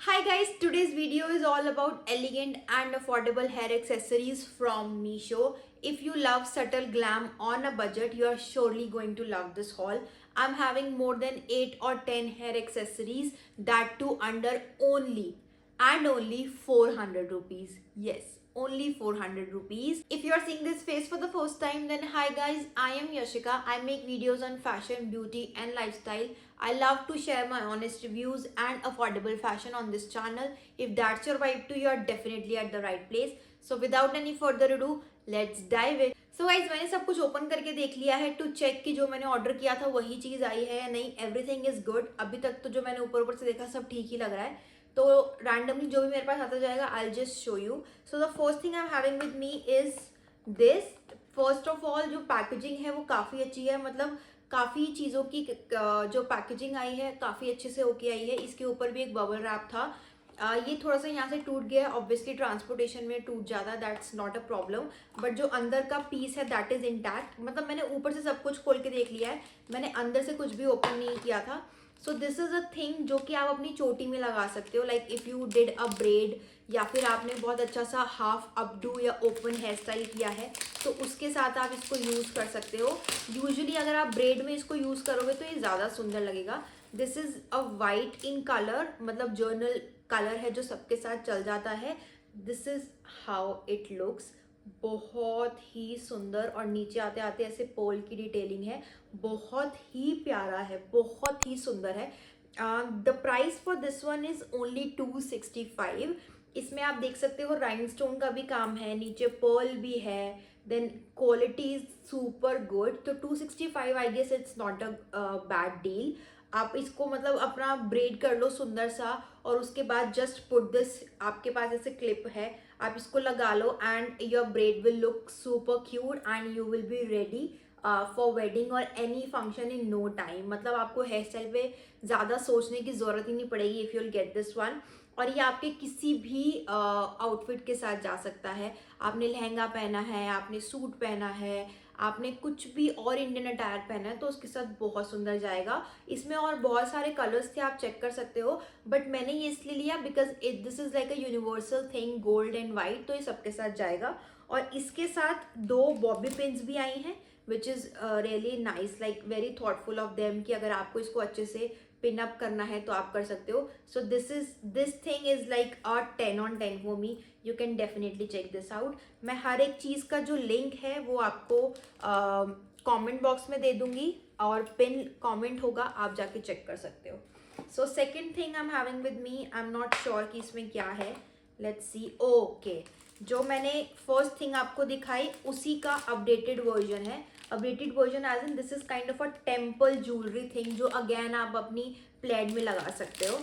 Hi guys, today's video is all about elegant and affordable hair accessories from Meesho. If you love subtle glam on a budget, you are surely going to love this haul. I'm having more than 8 or 10 hair accessories, that too under only 400 rupees. Yes, only 400 rupees. If you are seeing this face for the first time, then hi guys, I am Yashika. I make videos on fashion, beauty and lifestyle. I love to share my honest reviews and affordable fashion on this channel. If that's your vibe too, you are definitely at the right place. So without any further ado, let's dive in. So guys, मैंने सब कुछ open करके देख लिया है to check कि जो मैंने ऑर्डर किया था वही चीज़ आई है या नहीं. Everything is good. अभी तक तो जो मैंने ऊपर ऊपर से देखा सब ठीक ही लग रहा है. तो रैंडमली जो भी मेरे पास आता जाएगा I just show you. So the first thing I am having with me is this. First of all जो पैकेजिंग है वो काफ़ी अच्छी है. मतलब काफ़ी चीज़ों की जो पैकेजिंग आई है काफ़ी अच्छे से होके आई है. इसके ऊपर भी एक बबल रैप था. ये थोड़ा सा यहाँ से टूट गया है. ऑब्वियसली ट्रांसपोर्टेशन में टूट जाता है, that's not a problem. But जो अंदर का पीस है दैट इज इंटैक्ट. मतलब मैंने ऊपर से सब कुछ खोल के देख लिया है, मैंने अंदर से कुछ भी ओपन नहीं किया था. सो दिस इज अ थिंग जो कि आप अपनी चोटी में लगा सकते हो. Like if you did a bread या फिर आपने बहुत अच्छा सा हाफ अपडू या ओपन हेयर स्टाइल किया है तो उसके साथ आप इसको यूज़ कर सकते हो. यूजुअली अगर आप ब्रेड में इसको यूज़ करोगे तो ये ज़्यादा सुंदर लगेगा. This is a white in colour, मतलब जर्नल कलर है जो सबके साथ चल जाता है. This is how it looks. बहुत ही सुंदर. और नीचे आते आते ऐसे पोल की डिटेलिंग है. बहुत ही प्यारा है, बहुत ही सुंदर है. The price for this one is only 265. इसमें आप देख सकते हो राइनस्टोन का भी काम है, नीचे पर्ल भी है. Then quality is super good. तो 265 I guess it's not a bad deal. आप इसको मतलब अपना ब्रेड कर लो सुंदर सा और उसके बाद जस्ट पुट दिस. आपके पास ऐसे क्लिप है, आप इसको लगा लो and your braid will look super cute and you will be ready for wedding और any function in no time. मतलब आपको हेयर स्टाइल पे ज़्यादा सोचने की ज़रूरत ही नहीं पड़ेगी if you'll get this one. और ये आपके किसी भी आउटफिट के साथ जा सकता है. आपने लहंगा पहना है, आपने सूट पहना है, आपने कुछ भी और इंडियन अटायर पहना है तो उसके साथ बहुत सुंदर जाएगा. इसमें और बहुत सारे कलर्स थे, आप चेक कर सकते हो. बट मैंने ये इसलिए लिया because this is like a universal thing, gold and white, तो ये सबके साथ जाएगा. और इसके साथ 2 बॉबी पिन्स भी आई हैं which is really nice, like very thoughtful of them कि अगर आपको इसको अच्छे से पिन अप करना है तो आप कर सकते हो. So this thing is like a 10 on 10 for me. You can definitely check this out. मैं हर एक चीज़ का जो लिंक है वो आपको कमेंट बॉक्स में दे दूंगी और पिन कमेंट होगा, आप जाके चेक कर सकते हो. So second thing I am having with me, I am not sure कि इसमें क्या है. Let's see. ओके, जो मैंने फर्स्ट थिंग आपको दिखाई उसी का अपडेटेड वर्जन है. Updated version as in this is kind of a temple jewellery thing जो अगेन आप अपनी प्लेड में लगा सकते हो.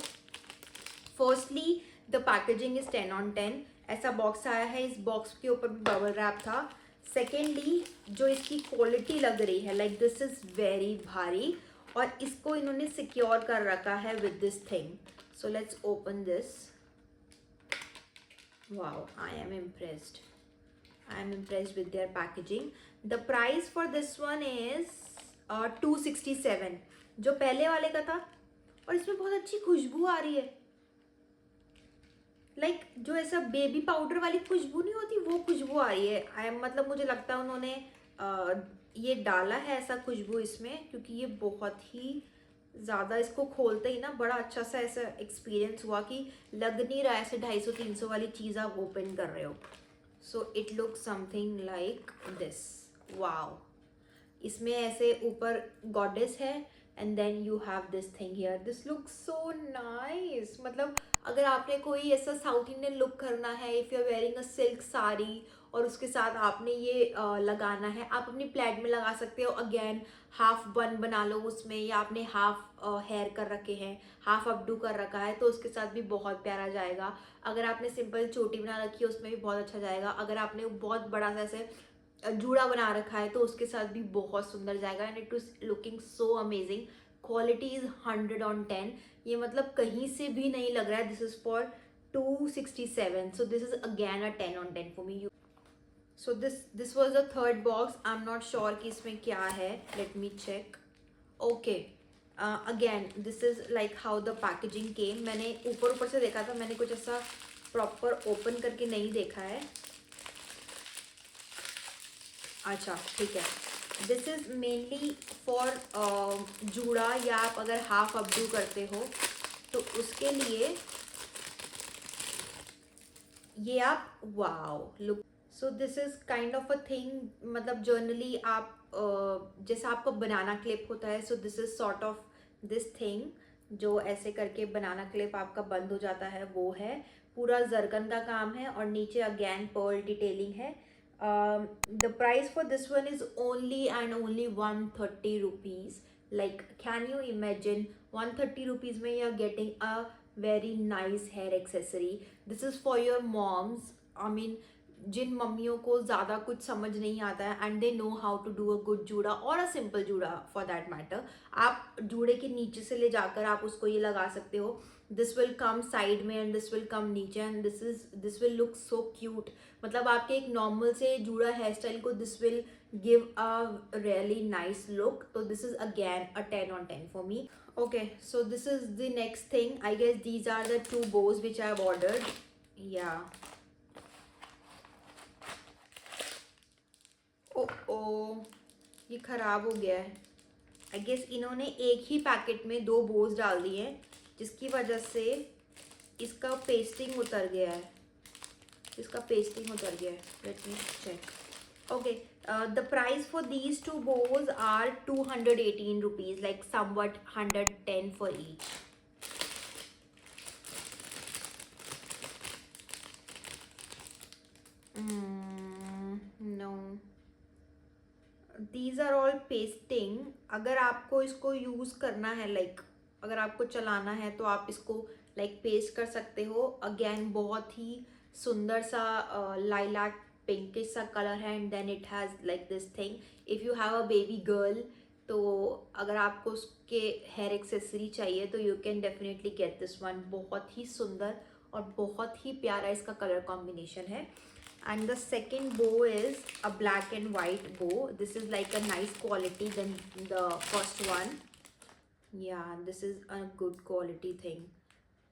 Firstly the packaging is 10 on 10. ऐसा बॉक्स आया है, इस बॉक्स के ऊपर भी बबल रैप था. सेकेंडली जो इसकी क्वालिटी लग रही है, लाइक दिस इज वेरी भारी और इसको इन्होंने सिक्योर कर रखा है with this thing. So let's open this. Wow, I am impressed. I am impressed with their packaging. The price for this one is 267 जो पहले वाले का था. और इसमें बहुत अच्छी खुशबू आ रही है. लाइक जो ऐसा बेबी पाउडर वाली खुशबू नहीं होती वो खुशबू आ रही है. मतलब मुझे लगता है उन्होंने ये डाला है ऐसा खुशबू इसमें, क्योंकि ये बहुत ही ज़्यादा, इसको खोलते ही ना बड़ा अच्छा सा ऐसा एक्सपीरियंस हुआ कि लग नहीं रहा ऐसे 250-300 वाली चीज़ आप ओपन कर रहे हो. So it look something like this. Wow. इसमें ऐसे ऊपर गॉडेस है and then you have this thing here. This look so nice. मतलब अगर आपने कोई ऐसा साउथ इंडियन लुक करना है, if you are wearing a silk sari और उसके साथ आपने ये लगाना है, आप अपनी प्लेट में लगा सकते हो. अगेन हाफ बन बना लो उसमें, या आपने हाफ हेयर कर रखे हैं, हाफ अपडू कर रखा है तो उसके साथ भी बहुत प्यारा जाएगा. अगर आपने सिंपल चोटी बना रखी है उसमें भी बहुत अच्छा जाएगा. अगर आपने बहुत बड़ा सा ऐसे जूड़ा बना रखा है तो उसके साथ भी बहुत सुंदर जाएगा. And it is looking so amazing. Quality is 100 on 10. ये मतलब कहीं से भी नहीं लग रहा है. This is for 267. So this is again a 10 on 10 for me. So this was the third box. I am not sure कि इसमें क्या है. Let me check. Okay, again this is like how the packaging came. मैंने ऊपर ऊपर से देखा था, मैंने कुछ ऐसा प्रॉपर ओपन करके नहीं देखा है. अच्छा ठीक है. दिस इज मेनली फॉर जूड़ा, या आप अगर हाफ अपडू करते हो तो उसके लिए ये आप wow look. So this is kind of a thing. मतलब जर्नली आप जैसा आपका बनाना क्लिप होता है, सो this is sort of this thing जो ऐसे करके बनाना क्लिप आपका बंद हो जाता है, वो है. पूरा जरकन का काम है और नीचे अगेन पर्ल डिटेलिंग है. The price for this one is only and only 130 rupees. Like can you imagine 130 rupees में you are getting a very nice hair accessory. This is for your moms. I mean, जिन मम्मियों को ज़्यादा कुछ समझ नहीं आता है and they know how to do a good juda और a simple juda for that matter, आप जूड़े के नीचे से ले जाकर आप उसको ये लगा सकते हो. दिस विल कम साइड में एंड दिस विल कम नीचे and this will look so cute. मतलब आपके एक नॉर्मल से जूड़ा हेयर स्टाइल को this will give a really nice look. So this is again a 10 on 10 for me. Okay, so this is the next thing. I guess these are the two bows which I have ordered. Yeah. oh ये खराब हो गया है. I guess इन्होंने एक ही packet में दो बोज डाल दिए हैं, जिसकी वजह से इसका पेस्टिंग उतर गया है. Let me check. Okay, the price for these two bows are 218 rupees, like somewhat 110 for each. No, these are all pasting. अगर आपको इसको यूज करना है, like अगर आपको चलाना है तो आप इसको like पेस्ट कर सकते हो. अगेन बहुत ही सुंदर सा लाइलैक पिंकिश सा कलर है and then it has like this thing. If you have a baby girl, तो अगर आपको उसके हेयर एक्सेसरी चाहिए तो you can definitely get this one. बहुत ही सुंदर और बहुत ही प्यारा इसका कलर कॉम्बिनेशन है. And the second bow is a black and white bow. This is like a nice quality than the first one. Yeah, this is a good quality thing.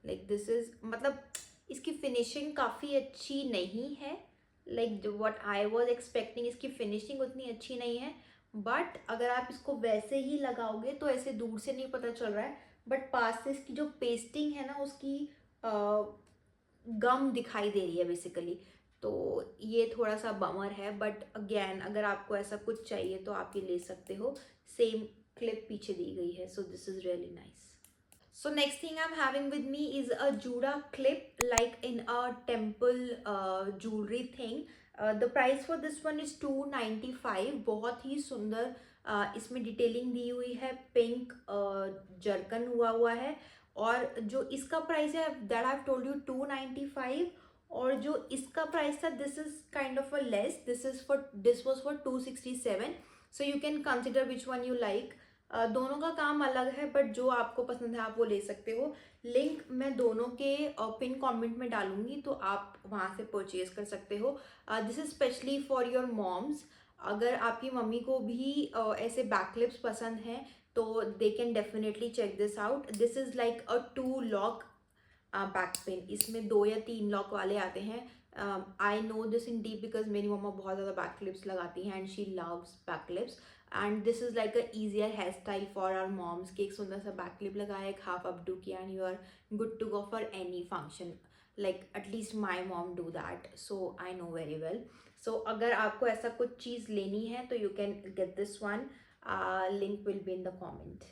Like this is, मतलब इसकी finishing काफ़ी अच्छी नहीं है. Like what I was expecting, इसकी finishing उतनी अच्छी नहीं है. बट अगर आप इसको वैसे ही लगाओगे तो ऐसे दूर से नहीं पता चल रहा है, बट पास से इसकी जो पेस्टिंग है ना, उसकी गम दिखाई दे रही है बेसिकली. तो ये थोड़ा सा बमर है. बट अगेन अगर आपको ऐसा कुछ चाहिए तो आप ये ले सकते हो. सेम क्लिप पीछे दी गई है. सो this is really nice. So next thing I'm having with me is a Juda clip, like in a temple jewelry thing. The price for this one is 295. बहुत ही सुंदर इसमें डिटेलिंग दी हुई है. पिंक जर्कन हुआ है. और जो इसका प्राइस है दैट आई टोल्ड यू 295. और जो इसका प्राइस था this is kind of a less. This was for 267. So you can consider which one you like. दोनों का काम अलग है, बट जो आपको पसंद है आप वो ले सकते हो. लिंक मैं दोनों के पिन कमेंट में डालूंगी, तो आप वहाँ से परचेज कर सकते हो. This is specially for your moms. अगर आपकी मम्मी को भी ऐसे बैक क्लिप्स पसंद हैं तो they can definitely check this out. This is like a 2 lock back pin. इसमें 2 या 3 लॉक वाले आते हैं. I know this in deep because मेरी मम्मा बहुत ज़्यादा बैक क्लिप्स लगाती हैं and she loves back clips. And this is like a easier hair style for our moms कि एक सुंदर सा बैक क्लिप लगाया, एक हाफ अपडू किया and you are good to go for any function. Like at least my mom do that, so I know very well. So अगर आपको ऐसा कुछ चीज़ लेनी है तो you can get this one. Link will be in the comment.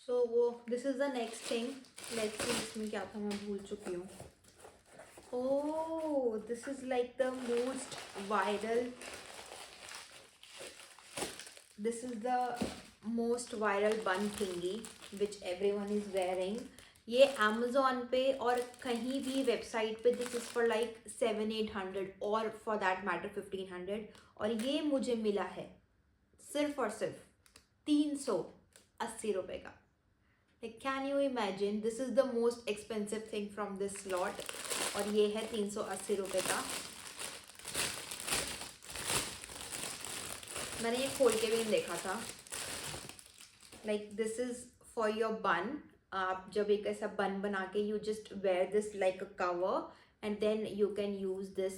So वो this is the next thing. Let's see इसमें क्या था, मैं भूल चुकी हूँ. Oh, this is like the most viral. This is the most viral bun thingy which everyone is wearing. ये Amazon पे और कहीं भी वेबसाइट पे दिस इज़ फॉर लाइक 700-800 और फॉर दैट मैटर 1500. और ये मुझे मिला है सिर्फ और सिर्फ 380 रुपये का. Like, can you imagine? This is the most expensive thing from this lot. और ये है 380 रुपये का. मैंने ये खोल के भी नहीं देखा था. Like this is for your bun. आप जब एक ऐसा बन बना के you just wear this like a cover and then you can use this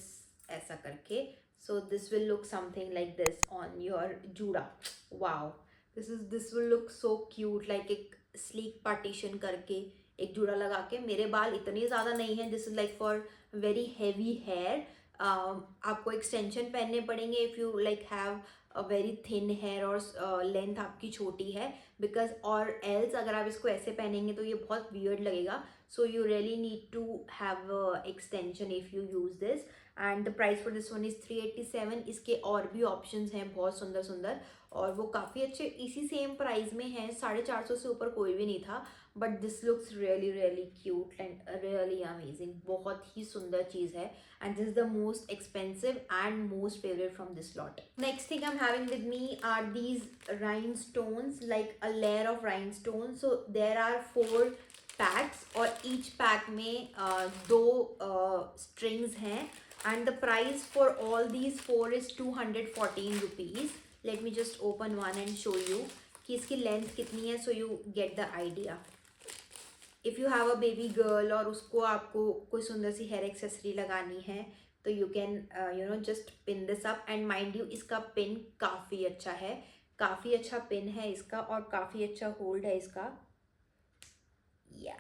ऐसा करके. So this will look something like this on your जूड़ा. Wow, this will look so cute. Like एक स्लीक पार्टीशन करके एक जूड़ा लगा के. मेरे बाल इतने ज़्यादा नहीं है, this is like for very heavy hair. आपको एक्सटेंशन पहनने पड़ेंगे if you like have a very thin hair और लेंथ आपकी छोटी है. बिकॉज और एल्स अगर आप इसको ऐसे पहनेंगे तो ये बहुत वियर्ड लगेगा. So you really need to have extension if you use this. And the price for this one is 387. इसके और भी ऑप्शंस हैं बहुत सुंदर सुंदर, और वो काफ़ी अच्छे इसी सेम प्राइस में हैं. 450 से ऊपर कोई भी नहीं था. But this looks really really cute and really amazing. बहुत ही सुंदर चीज़ है. And this is the most expensive and most favorite from this lot. Next thing I'm having with me are these rhinestones, like a layer of rhinestones. So there are 4 packs और each pack में 2 strings हैं. And the price for all these 4 is 214 rupees. Let me just open one and show you कि इसकी length कितनी है, so you get the idea. If you have a baby girl और उसको आपको कोई सुंदर सी हेयर एक्सेसरी लगानी है तो you can you know just pin this up. And mind you इसका पिन काफ़ी अच्छा है, काफ़ी अच्छा पिन है इसका और काफ़ी अच्छा होल्ड है इसका. या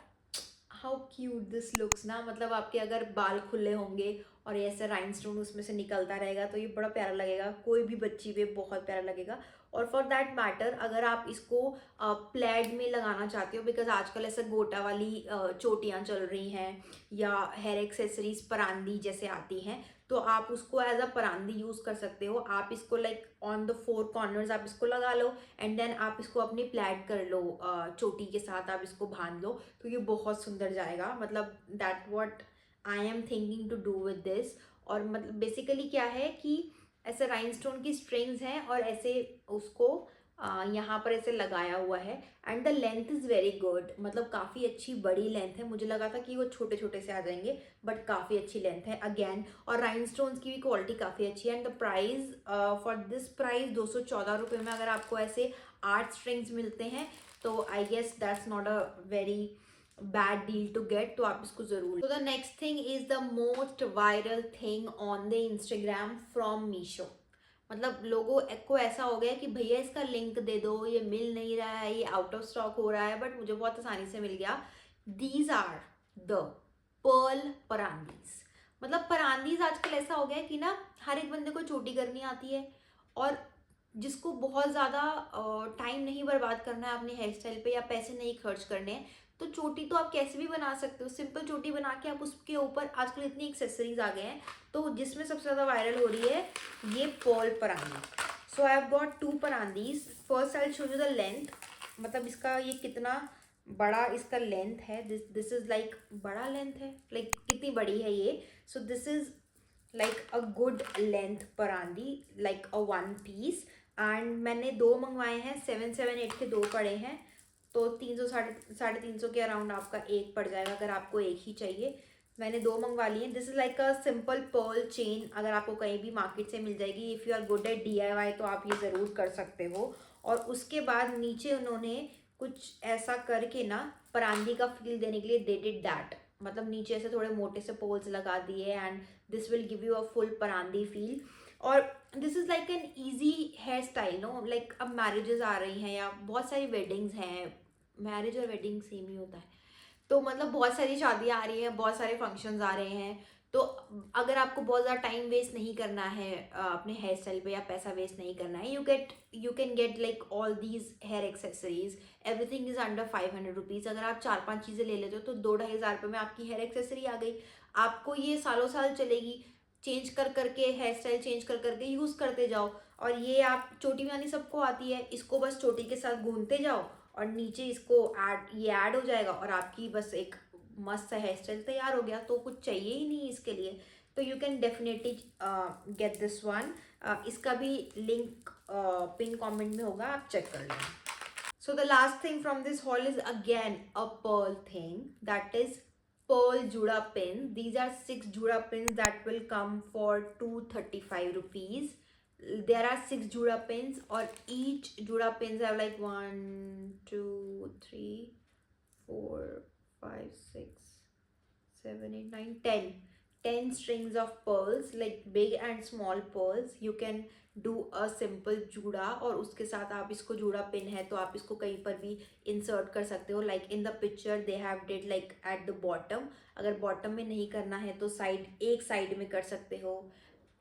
हाउ क्यूट दिस लुक्स ना. मतलब आपके अगर बाल खुले होंगे और ये ऐसा राइनस्टोन उसमें से निकलता रहेगा तो ये बड़ा प्यारा लगेगा. कोई भी बच्ची पे बहुत प्यारा लगेगा. और फॉर दैट मैटर अगर आप इसको प्लेड में लगाना चाहते हो, बिकॉज आजकल ऐसे गोटा वाली चोटियाँ चल रही हैं या हेयर एक्सेसरीज परांदी जैसे आती हैं, तो आप उसको एज अ परांदी यूज़ कर सकते हो. आप इसको लाइक ऑन द 4 कॉर्नर्स आप इसको लगा लो एंड देन आप इसको अपनी प्लेड कर लो, चोटी के साथ आप इसको बांध लो तो ये बहुत सुंदर जाएगा. मतलब that what I am thinking to do with this. और मतलब बेसिकली क्या है कि ऐसे राइनस्टोन की स्ट्रिंग्स हैं और ऐसे उसको यहाँ पर ऐसे लगाया हुआ है. And the length is very good. मतलब काफ़ी अच्छी बड़ी लेंथ है. मुझे लगा था कि वो छोटे छोटे से आ जाएंगे बट काफ़ी अच्छी लेंथ है अगेन. और राइनस्टोन्स की भी क्वालिटी काफ़ी अच्छी है. And the price for this price 214 रुपये में अगर आपको ऐसे 8 स्ट्रिंग्स मिलते हैं तो I guess that's not a very bad deal to get. तो आप इसको जरूर. तो the next thing is the most viral thing on the Instagram from Meesho. मतलब लोगों को ऐसा हो गया कि भैया इसका लिंक दे दो, ये मिल नहीं रहा है, ये आउट ऑफ स्टॉक हो रहा है. बट मुझे बहुत आसानी से मिल गया. दीज आर द पर्ल परांदीज. मतलब परांदीज आजकल ऐसा हो गया है कि ना हर एक बंदे को चोटी करनी आती है और जिसको बहुत ज़्यादा टाइम नहीं बर्बाद करना है अपने हेयर स्टाइल पे या पैसे नहीं खर्च करने हैं तो चोटी तो आप कैसे भी बना सकते हो. सिंपल चोटी बना के आप उसके ऊपर आजकल इतनी एक्सेसरीज आ गए हैं. तो जिसमें सबसे ज़्यादा वायरल हो रही है ये पर्ल परांदी. सो आई हैव गॉट 2 परांदीज. First I show you the length. मतलब इसका ये कितना बड़ा इसका लेंथ है. दिस इज़ लाइक बड़ा लेंथ है. लाइक कितनी बड़ी है ये. So this is like a good length परांदी, लाइक अ 1 पीस. एंड मैंने 2 मंगवाए हैं. 778 के 2 पड़े हैं तो 300 साढ़े 300 के अराउंड आपका एक पड़ जाएगा अगर आपको एक ही चाहिए. मैंने 2 मंगवा लिए. This is like a simple pearl chain. अगर आपको कहीं भी मार्केट से मिल जाएगी. If you are good at DIY तो आप ये ज़रूर कर सकते हो. और उसके बाद नीचे उन्होंने कुछ ऐसा करके ना परांदी का फील देने के लिए दे डिड दैट. मतलब नीचे से थोड़े मोटे से पोल्स लगा दिए and this will give you a full परांदी फील. और this is like an easy hair style no. Like अब मैरिजेस आ रही हैं या बहुत सारी वेडिंग्स हैं. मैरिज और वेडिंग सेम ही होता है. तो मतलब बहुत सारी शादियाँ आ रही हैं, बहुत सारे फंक्शंस आ रहे हैं. तो अगर आपको बहुत ज़्यादा टाइम वेस्ट नहीं करना है अपने हेयर स्टाइल पे या पैसा वेस्ट नहीं करना है, you can get like all these hair accessories. Everything is under 500 rupees. अगर आप 4-5 चीज़ें ले लेते हो तो 2-2,500 रुपये में आपकी हेयर एक्सेसरी आ गई. आपको ये सालों साल चलेगी. चेंज कर करके हेयर स्टाइल चेंज कर करके यूज़ करते जाओ. और ये आप चोटी बनानी सबको आती है. इसको बस चोटी के साथ गूंथते जाओ और नीचे इसको ऐड हो जाएगा और आपकी बस एक मस्त सा हेयर स्टाइल तैयार हो गया. तो कुछ चाहिए ही नहीं इसके लिए. तो you can definitely get this one. इसका भी लिंक पिन कमेंट में होगा, आप चेक कर लेना. So the last thing from this haul is again a pearl thing, that is pearl juda pins. These are 6 juda pins that will come for 235 rupees. there are 6 Juda pins, or each Juda pins have like 1, 2, 3, 4, 5, 6, 7, 8, 9, 10. 10 strings of pearls, like big and small pearls. You can do a simple जूड़ा, और उसके साथ आप इसको जूड़ा pin है तो आप इसको कहीं पर भी इंसर्ट कर सकते हो. Like in the picture they have did like at the bottom. अगर बॉटम में नहीं करना है तो एक साइड में कर सकते हो,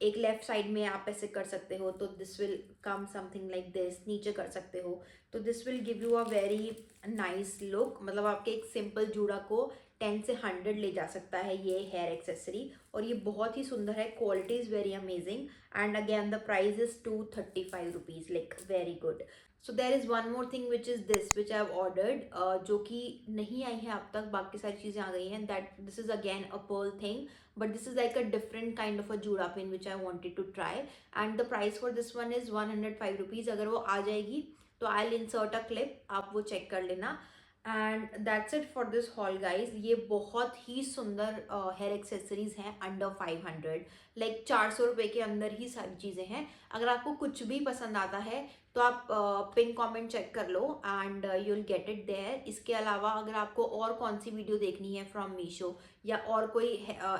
एक लेफ्ट साइड में आप ऐसे कर सकते हो. तो this will come something like this. नीचे कर सकते हो तो this will give you a very nice look. मतलब आपके एक सिंपल जूड़ा को 10 से 100 ले जा सकता है ये हेयर एक्सेसरी. और ये बहुत ही सुंदर है. Quality is very amazing. And again the price is 235 rupees, like very good. So there is one more thing which is this which I have ordered, जो कि नहीं आई है अब तक. बाकी सारी चीज़ें आ गई हैं. That this is again a pearl thing, but this is like a different kind of a jura pin which I wanted to try, and the price for this one is 105 rupees. अगर वो आ जाएगी तो I'll insert a clip, आप वो check कर लेना. And that's it for this hall guys. ये बहुत ही सुंदर हेयर एक्सेसरीज हैं अंडर 500, लाइक 400 रुपये के अंदर ही सारी चीज़ें हैं. अगर आपको कुछ भी पसंद आता है तो आप पिन कमेंट चेक कर लो and you will get it there. इसके अलावा अगर आपको और कौन सी वीडियो देखनी है फ्रॉम मीशो, या और कोई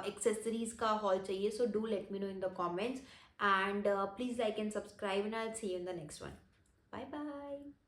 एक्सेसरीज का हॉल चाहिए, so do let me know in the comments. And please like and subscribe, and I will see you in the next one. Bye bye.